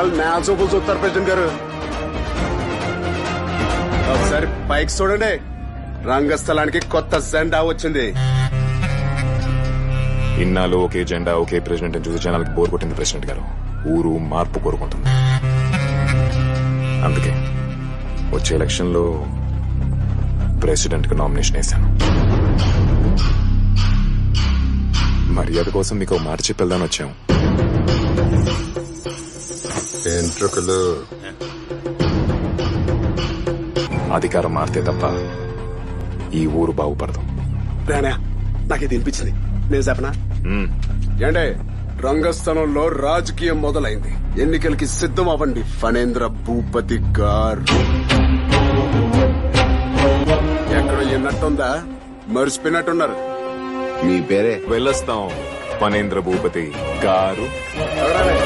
వాళ్ళు నేల చూపులు చూస్తారు ప్రెసిడెంట్ గారు. ఒకసారి పైకి చూడండి, రంగస్థలానికి కొత్త జెండా వచ్చింది. ఇన్నాళ్ళు ఒకే జెండా ఒకే ప్రెసిడెంట్ చూసి జనాలకి బోర్ కొట్టింది ప్రెసిడెంట్ గారు. ఊరు మార్పు కోరుకుంటుంది. అందుకే వచ్చే ఎలక్షన్ లో ప్రెసిడెంట్ కి నామినేషన్ వేశాను. మర్యాద కోసం మీకు మాట చెప్పేద్దాని వచ్చాము. ఎంట్రుకలు అధికారం మారితే తప్ప ఈ ఊరు బాగుపడదు. రానా, నాకు ఇది వినిపించింది. నేను చెప్పనా? ఏంటే, రంగస్థలంలో రాజకీయం మొదలైంది. ఎన్నికలకి సిద్ధం అవ్వండి ఫణేంద్ర భూపతి గారు. ఎక్కడ ఎన్నట్టుందా? మర్చిపోయినట్టున్నారు. మీ పేరే వెళ్ళొస్తాం ఫణేంద్ర భూపతి గారు. ఎవరాలే?